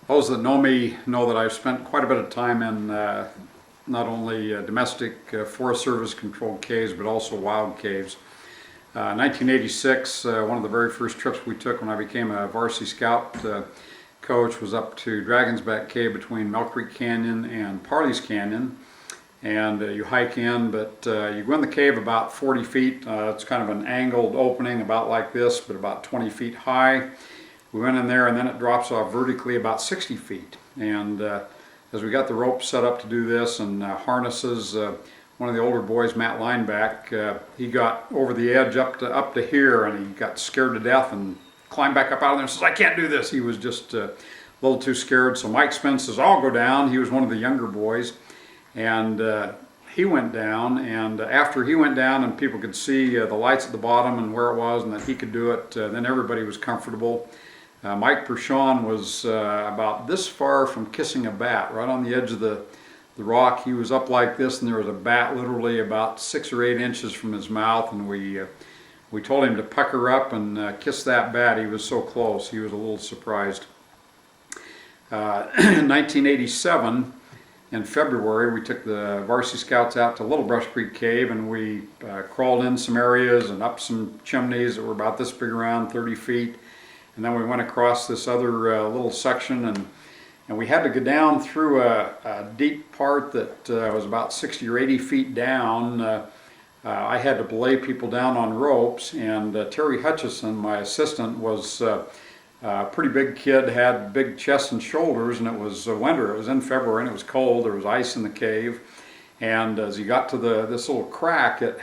Those that know me know that I've spent quite a bit of time in not only domestic Forest Service controlled caves, but also wild caves. 1986, one of the very first trips we took when I became a varsity scout coach was up to Dragon's Back Cave between Mill Creek Canyon and Parley's Canyon. And you hike in, but you go in the cave about 40 feet. It's kind of an angled opening about like this, but about 20 feet high. We went in there and then it drops off vertically about 60 feet. And as we got the rope set up to do this and harnesses, one of the older boys, Matt Lineback, he got over the edge up to here, and he got scared to death and climbed back up out of there and says, "I can't do this." He was just a little too scared. So Mike Spence says, "I'll go down." He was one of the younger boys. And he went down, and after he went down and people could see the lights at the bottom and where it was and that he could do it, then everybody was comfortable. Mike Pershon was about this far from kissing a bat, right on the edge of the rock. He was up like this, and there was a bat literally about 6 or 8 inches from his mouth, and we told him to pucker up and kiss that bat. He was so close. He was a little surprised. In 1987, in February, we took the varsity scouts out to Little Brush Creek Cave, and we crawled in some areas and up some chimneys that were about this big around, 30 feet. And then we went across this other little section, and we had to go down through a deep part that was about 60 or 80 feet down. I had to belay people down on ropes, and Terry Hutchison, my assistant, was a pretty big kid, had big chest and shoulders, and it was winter. It was in February and it was cold. There was ice in the cave, and as you got to this little crack, it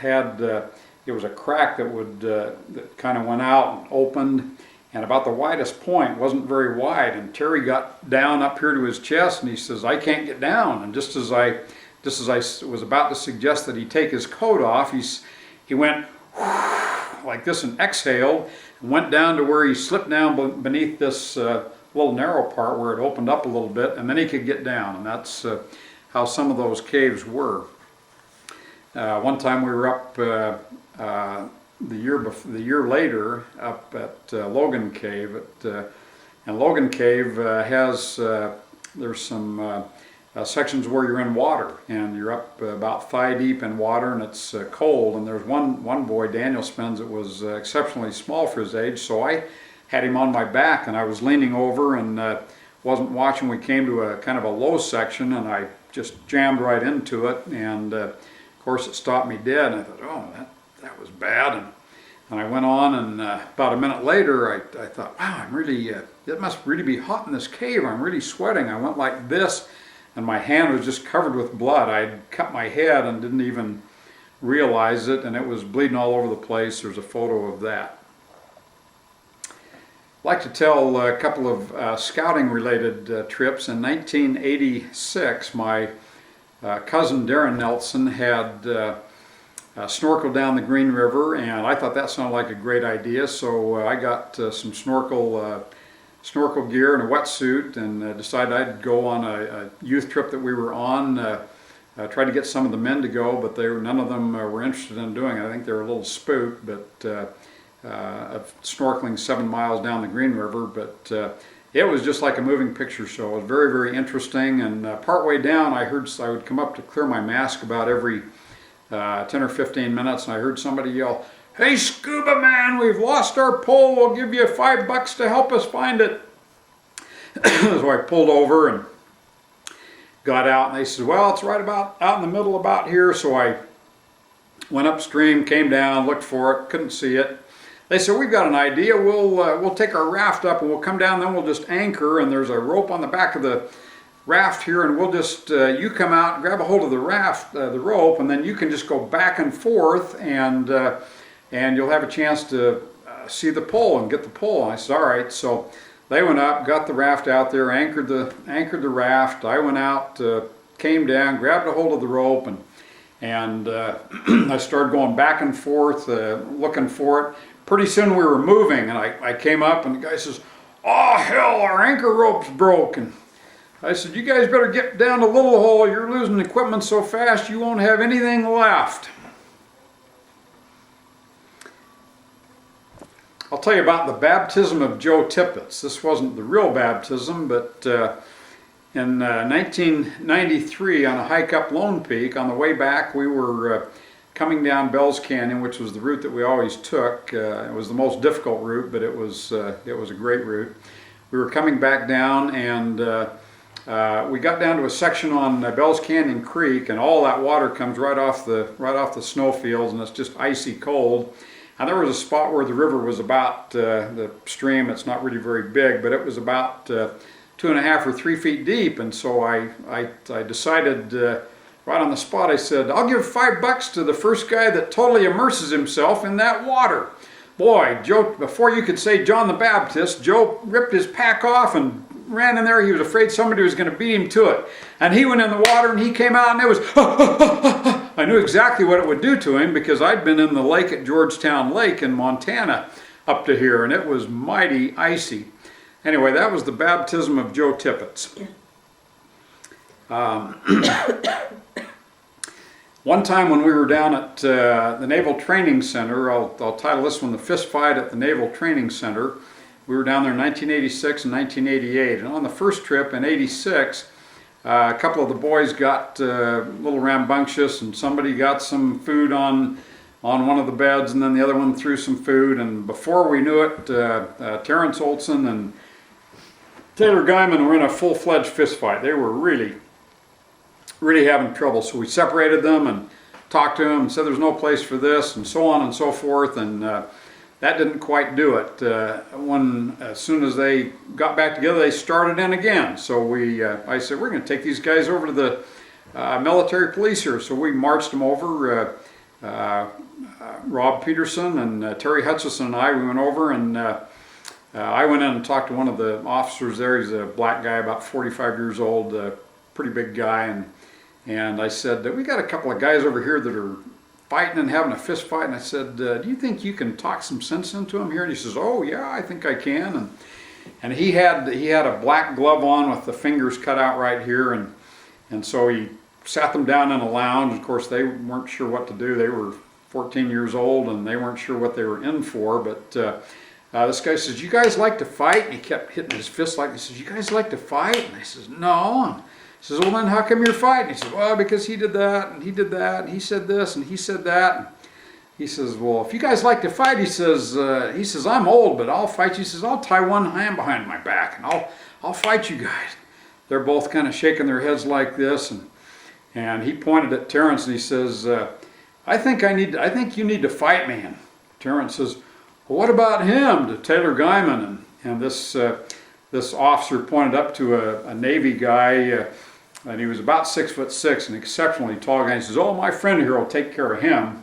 was a crack that kind of went out and opened, and about the widest point, wasn't very wide. And Terry got down up here to his chest, and he says, "I can't get down." And just as I was about to suggest that he take his coat off, he went like this and exhaled, and went down to where he slipped down beneath this little narrow part where it opened up a little bit, and then he could get down. And that's how some of those caves were. One time we were up the year later up at Logan Cave, and Logan Cave there's some sections where you're in water, and you're up about thigh deep in water, and it's cold. And there's one boy, Daniel Spence, that was exceptionally small for his age, so I had him on my back, and I was leaning over and wasn't watching. We came to a kind of a low section, and I just jammed right into it, and of course it stopped me dead. And I thought, "Oh, that was bad." And I went on, and about a minute later I thought, "Wow, it must really be hot in this cave. I'm really sweating." I went like this, and my hand was just covered with blood. I'd cut my head and didn't even realize it, and it was bleeding all over the place. There's a photo of that. I'd like to tell a couple of scouting related trips. In 1986, my cousin Darren Nelson had snorkeled down the Green River, and I thought that sounded like a great idea, so I got some snorkel gear and a wetsuit, and decided I'd go on a youth trip that we were on. Tried to get some of the men to go, but none of them were interested in doing it. I think they were a little spooked, but of snorkeling 7 miles down the Green River. But it was just like a moving picture show. It was very, very interesting. And partway down, I heard I would come up to clear my mask about every 10 or 15 minutes, and I heard somebody yell, "Hey, scuba man, we've lost our pole. We'll give you $5 to help us find it." So I pulled over and got out, and they said, "Well, it's right about out in the middle about here." So I went upstream, came down, looked for it, couldn't see it. They said, "We've got an idea. We'll take our raft up and we'll come down, then we'll just anchor, and there's a rope on the back of the raft here, and we'll just you come out, grab a hold of the rope, and then you can just go back and forth, and you'll have a chance to see the pole and get the pole." And I said, "All right." So they went up, got the raft out there, anchored the raft. I went out, came down, grabbed a hold of the rope, and I started going back and forth, looking for it. Pretty soon we were moving, and I came up, and the guy says, "Oh hell, our anchor rope's broken." I said, "You guys better get down to Little Hole. You're losing equipment so fast you won't have anything left." I'll tell you about the baptism of Joe Tippett. This wasn't the real baptism, but in 1993 on a hike up Lone Peak, on the way back we were coming down Bells Canyon, which was the route that we always took. It was the most difficult route, but it was a great route. We were coming back down, and we got down to a section on Bells Canyon Creek, and all that water comes right off the snowfields, and it's just icy cold. And there was a spot where the river was about, the stream, it's not really very big, but it was about 2.5 or 3 feet deep. And so I decided right on the spot, I said, I'll give $5 to the first guy that totally immerses himself in that water. Boy, Joe, before you could say John the Baptist, Joe ripped his pack off and ran in there. He was afraid somebody was going to beat him to it. And he went in the water and he came out, and it was, I knew exactly what it would do to him because I'd been in the lake at Georgetown Lake in Montana up to here, and it was mighty icy. Anyway, that was the baptism of Joe Tippett. One time when we were down at the Naval Training Center, I'll title this one The Fist Fight at the Naval Training Center. We were down there in 1986 and 1988. And on the first trip in 86, a couple of the boys got a little rambunctious, and somebody got some food on one of the beds, and then the other one threw some food. And before we knew it, Terrence Olson and Taylor Guyman were in a full-fledged fist fight. They were really having trouble. So we separated them and talked to them and said there's no place for this, and so on and so forth. And that didn't quite do it. As soon as they got back together, they started in again. So I said, we're going to take these guys over to the military police here. So we marched them over. Rob Peterson and Terry Hutchison and I, we went over, and I went in and talked to one of the officers there. He's a black guy, about 45 years old, pretty big guy, and I said, we got a couple of guys over here that are fighting and having a fist fight, and I said, do you think you can talk some sense into them here? And he says, oh yeah, I think I can. And he had a black glove on with the fingers cut out right here, and so he sat them down in a lounge. Of course, they weren't sure what to do. They were 14 years old, and they weren't sure what they were in for, but this guy says, you guys like to fight? And he kept hitting his fist like, he says, you guys like to fight? And I says, no. And he says, well then how come you're fighting? He says, well, because he did that, and he did that, and he said this, and he said that. And he says, well, if you guys like to fight, he says, I'm old, but I'll fight you. He says, I'll tie one hand behind my back, and I'll fight you guys. They're both kind of shaking their heads like this, and he pointed at Terrence, and he says, I think you need to fight me. And Terrence says, well, what about him? To Taylor Guyman, and this officer pointed up to a Navy guy, and he was about 6'6", an exceptionally tall guy. He says, oh, my friend here will take care of him.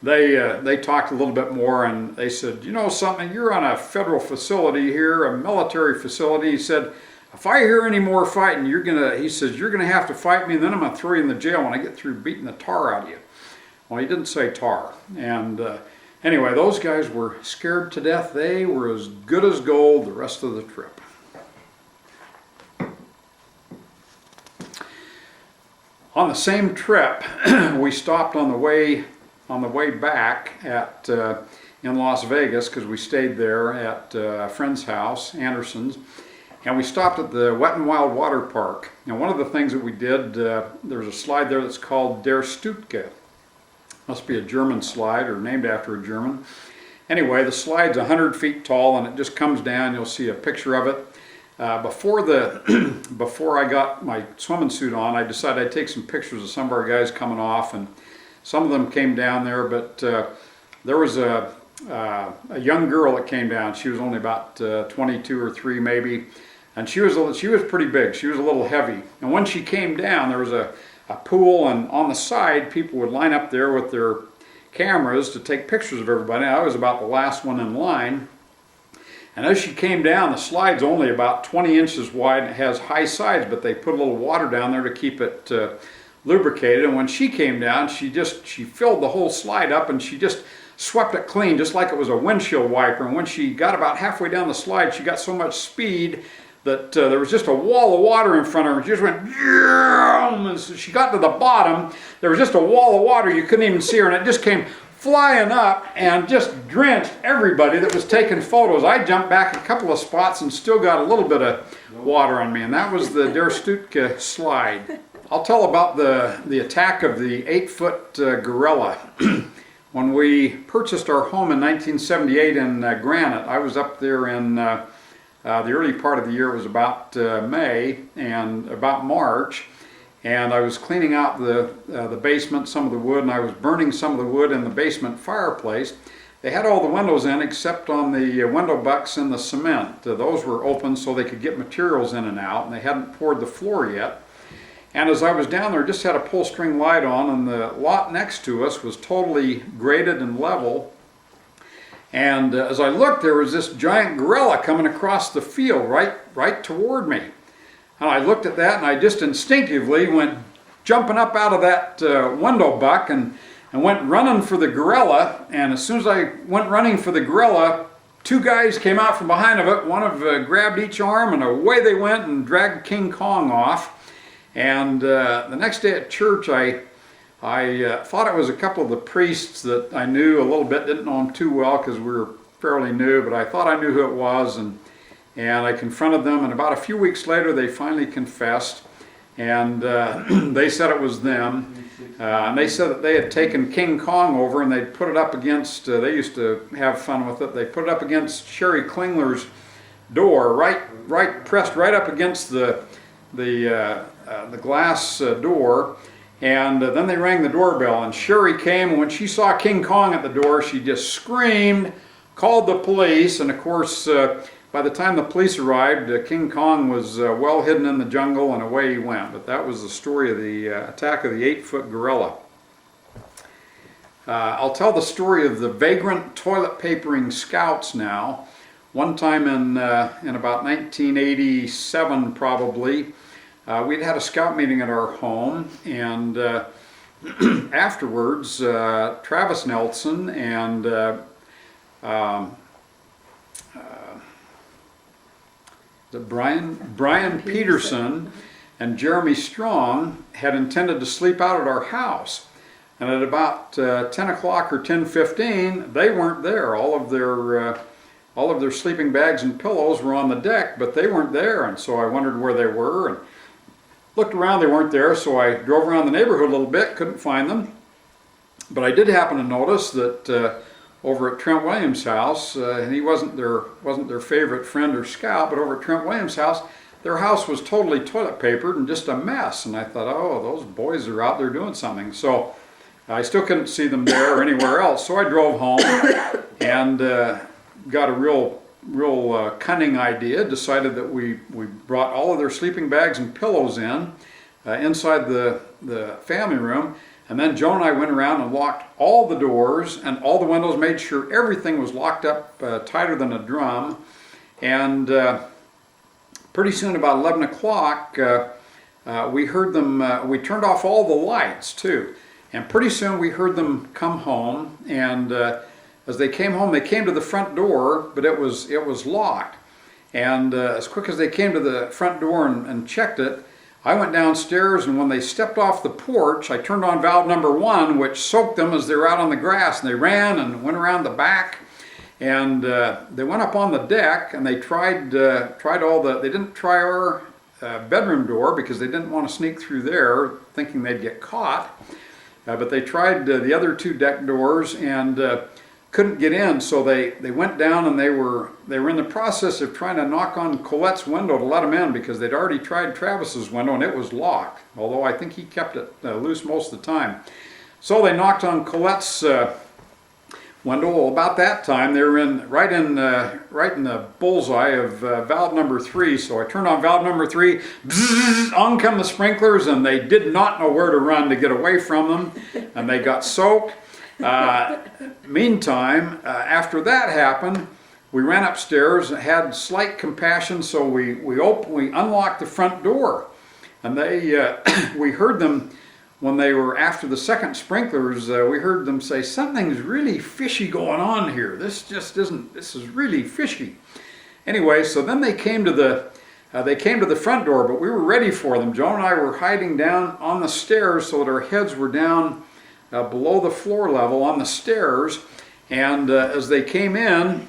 They talked a little bit more, and they said, you know something, you're on a federal facility here, a military facility. He said, if I hear any more fighting, you're gonna have to fight me, and then I'm gonna throw you in the jail when I get through beating the tar out of you. Well, he didn't say tar. And anyway, those guys were scared to death. They were as good as gold the rest of the trip. On the same trip, we stopped on the way back at in Las Vegas, because we stayed there at a friend's house, Anderson's, and we stopped at the Wet and Wild Water Park. And one of the things that we did, there's a slide there that's called Der Stutke. Must be a German slide, or named after a German. Anyway, the slide's 100 feet tall, and it just comes down. You'll see a picture of it. Before I got my swimming suit on, I decided I'd take some pictures of some of our guys coming off, and some of them came down there, but there was a young girl that came down. She was only about 22 or 3 maybe, and she was pretty big. She was a little heavy. And when she came down, there was a pool, and on the side, people would line up there with their cameras to take pictures of everybody. I was about the last one in line. And as she came down, the slide's only about 20 inches wide, and it has high sides, but they put a little water down there to keep it lubricated. And when she came down, she filled the whole slide up, and she just swept it clean, just like it was a windshield wiper. And when she got about halfway down the slide, she got so much speed that there was just a wall of water in front of her. She just went, and so she got to the bottom. There was just a wall of water. You couldn't even see her, and it just came flying up and just drenched everybody that was taking photos. I jumped back a couple of spots and still got a little bit of water on me, and that was the Der Stutke slide. I'll tell about the attack of the 8-foot gorilla. When we purchased our home in 1978 in Granite, I was up there in the early part of the year. It was about May and about March, and I was cleaning out the basement, some of the wood, and I was burning some of the wood in the basement fireplace. They had all the windows in except on the window butts in the cement. Those were open so they could get materials in and out, and they hadn't poured the floor yet. And as I was down there, just had a pull string light on, and the lot next to us was totally graded and level. And as I looked, there was this giant gorilla coming across the field right toward me. And I looked at that, and I just instinctively went jumping up out of that window buck and went running for the gorilla. And as soon as I went running for the gorilla, two guys came out from behind of it. One of grabbed each arm, and away they went and dragged King Kong off. And the next day at church, I thought it was a couple of the priests that I knew a little bit, didn't know them too well because we were fairly new, but I thought I knew who it was, and I confronted them, and about a few weeks later they finally confessed, and they said it was them. And they said that they had taken King Kong over and they'd put it up against, they used to have fun with it, they put it up against Sherry Klingler's door, pressed right up against the glass door, and then they rang the doorbell, and Sherry came, and when she saw King Kong at the door, she just screamed, called the police, and of course by the time the police arrived, King Kong was well hidden in the jungle, and away he went. But that was the story of the attack of the 8-foot gorilla. I'll tell the story of the vagrant toilet papering scouts now. One time in about 1987 probably, we'd had a scout meeting at our home, and afterwards Travis Nelson and Brian Peterson and Jeremy Strong had intended to sleep out at our house. And at about 10 o'clock or 10:15, they weren't there. All of their sleeping bags and pillows were on the deck, but they weren't there. And so I wondered where they were and looked around. They weren't there, so I drove around the neighborhood a little bit, couldn't find them. But I did happen to notice that over at Trent Williams' house, and he wasn't their favorite friend or scout, but over at Trent Williams' house, their house was totally toilet papered and just a mess. And I thought, oh, those boys are out there doing something. So I still couldn't see them there or anywhere else. So I drove home and got a real cunning idea. Decided that we brought all of their sleeping bags and pillows inside the family room. And then Joan and I went around and locked all the doors and all the windows, made sure everything was locked up tighter than a drum. And pretty soon, about 11 o'clock, we heard them, we turned off all the lights too. And pretty soon we heard them come home, and as they came home, they came to the front door, but it was locked. And as quick as they came to the front door and checked it, I went downstairs, and when they stepped off the porch, I turned on valve number 1, which soaked them as they were out on the grass, and they ran and went around the back, and they went up on the deck, and they tried all the, they didn't try our bedroom door because they didn't want to sneak through there thinking they'd get caught, but they tried the other 2 deck doors and couldn't get in, so they went down, and they were in the process of trying to knock on Colette's window to let them in because they'd already tried Travis's window and it was locked, although I think he kept it loose most of the time. So they knocked on Colette's window. Well, about that time they were right in the bullseye of valve number 3. So I turned on valve number 3, bzzz, on come the sprinklers, and they did not know where to run to get away from them, and they got soaked. Meantime, after that happened, we ran upstairs and had slight compassion, so we unlocked the front door, and we heard them when they were after the second sprinklers. We heard them say, "Something's really fishy going on here. This is really fishy." Anyway, so then they came to the front door, but we were ready for them. Joan and I were hiding down on the stairs so that our heads were down below the floor level on the stairs. And as they came in,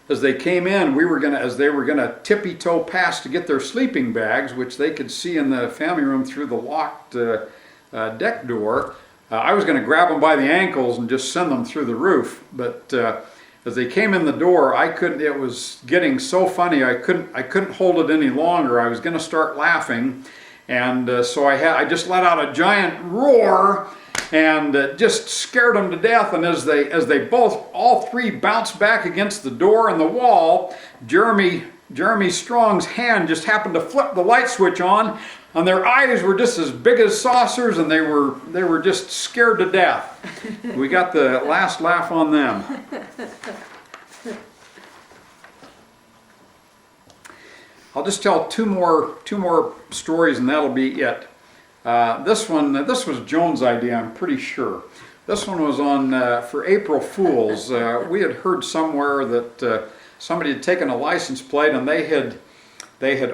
we were as they were gonna tippy-toe past to get their sleeping bags, which they could see in the family room through the locked deck door. I was gonna grab them by the ankles and just send them through the roof. But as they came in the door, I couldn't. It was getting so funny. I couldn't hold it any longer. I was gonna start laughing, and so I just let out a giant roar. And just scared them to death. And as they all three bounced back against the door and the wall, Jeremy Strong's hand just happened to flip the light switch on, and their eyes were just as big as saucers, and they were just scared to death. We got the last laugh on them. I'll just tell two more stories, and that'll be it. This was Joan's idea, I'm pretty sure. This one was on for April Fools. We had heard somewhere that somebody had taken a license plate and they had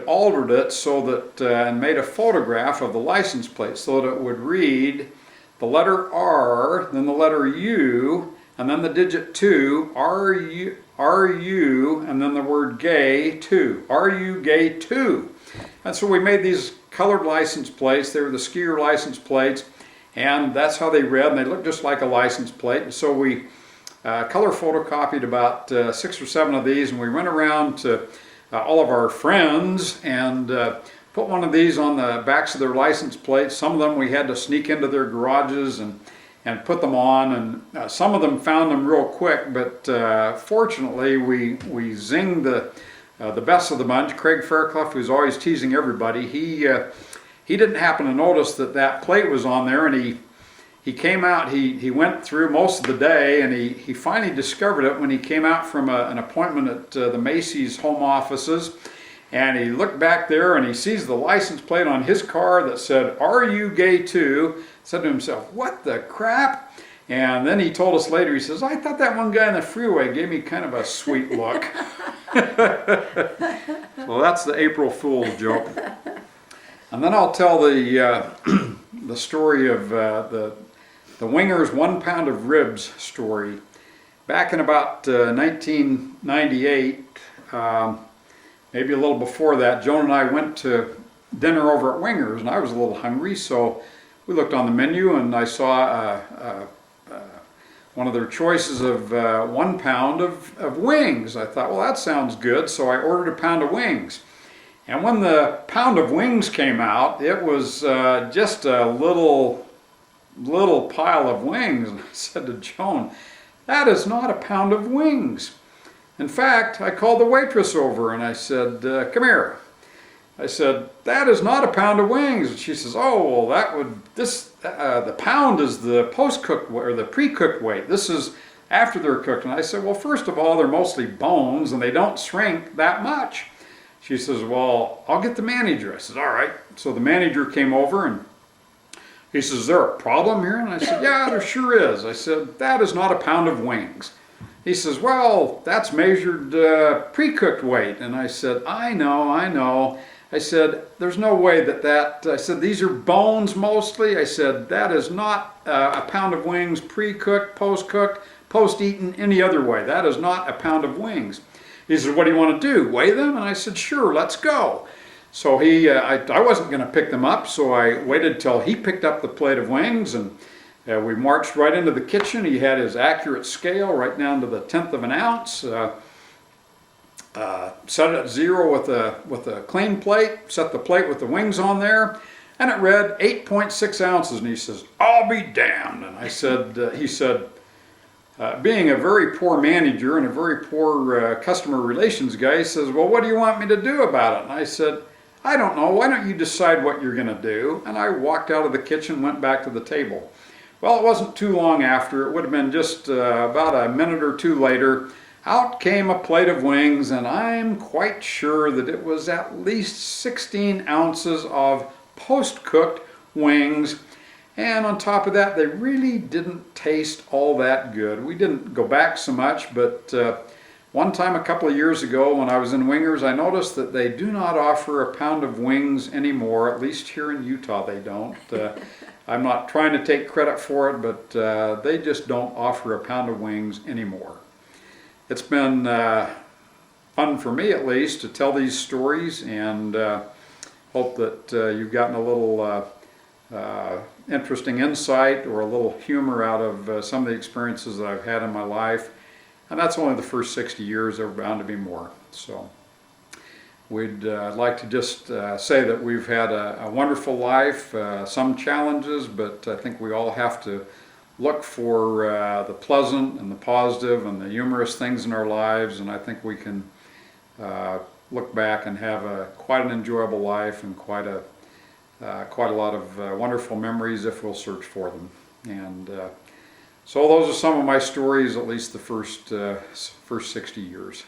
altered it so that and made a photograph of the license plate so that it would read the letter R, then the letter U, and then the digit 2, R-U, and then the word gay 2, R-U gay 2. And so we made these colored license plates. They were the skier license plates, and that's how they read, and they looked just like a license plate. And so we color photocopied about 6 or 7 of these, and we went around to all of our friends and put one of these on the backs of their license plates. Some of them we had to sneak into their garages and put them on, and some of them found them real quick, but fortunately we zinged the best of the bunch. Craig Fairclough, who's always teasing everybody, he didn't happen to notice that plate was on there, and he came out, he went through most of the day, and he finally discovered it when he came out from an appointment at the Macy's home offices, and he looked back there and he sees the license plate on his car that said, "Are you gay too?" Said to himself, "What the crap?" And then he told us later, he says, "I thought that one guy in the freeway gave me kind of a sweet look." Well, that's the April Fool's joke. And then I'll tell the story of the Wingers 1 pound of ribs story. Back in about 1998, maybe a little before that, Joan and I went to dinner over at Wingers, and I was a little hungry, so we looked on the menu and I saw one of their choices of 1 pound of wings. I thought, well, that sounds good, so I ordered a pound of wings. And when the pound of wings came out, it was just a little pile of wings. And I said to Joan, "That is not a pound of wings." In fact, I called the waitress over and I said, "Come here." I said, "That is not a pound of wings." And she says, "Oh, well, the pound is the post-cooked or the pre-cooked weight. This is after they're cooked." And I said, "Well, first of all, they're mostly bones and they don't shrink that much." She says, "Well, I'll get the manager." I said, "All right." So the manager came over and he says, "Is there a problem here?" And I said, "Yeah, there sure is." I said, "That is not a pound of wings." He says, "Well, that's measured pre-cooked weight." And I said, I know. I said, "There's no way that I said, "These are bones mostly." I said, "That is not a pound of wings pre-cooked, post-cooked, post-eaten any other way. That is not a pound of wings." He says, "What do you want to do, weigh them?" And I said, "Sure, let's go." So I wasn't going to pick them up, so I waited till he picked up the plate of wings, and we marched right into the kitchen. He had his accurate scale right down to the 1/10 of an ounce. Set it at 0 with a clean plate, set the plate with the wings on there, and it read 8.6 ounces. And he says, "I'll be damned." And I said, he said, being a very poor manager and a very poor customer relations guy, he says, "Well, what do you want me to do about it?" And I said, "I don't know. Why don't you decide what you're going to do?" And I walked out of the kitchen, went back to the table. Well, it wasn't too long after. It would have been just about a minute or two later. Out came a plate of wings, and I'm quite sure that it was at least 16 ounces of post-cooked wings. And on top of that, they really didn't taste all that good. We didn't go back so much, but one time a couple of years ago when I was in Wingers, I noticed that they do not offer a pound of wings anymore, at least here in Utah they don't. I'm not trying to take credit for it, but they just don't offer a pound of wings anymore. It's been fun for me, at least, to tell these stories, and hope that you've gotten a little interesting insight or a little humor out of some of the experiences that I've had in my life. And that's only the first 60 years. There are bound to be more. So we'd like to just say that we've had a wonderful life, some challenges, but I think we all have to look for the pleasant and the positive and the humorous things in our lives, and I think we can look back and have quite an enjoyable life and quite a lot of wonderful memories if we'll search for them. And so those are some of my stories, at least the first 60 years.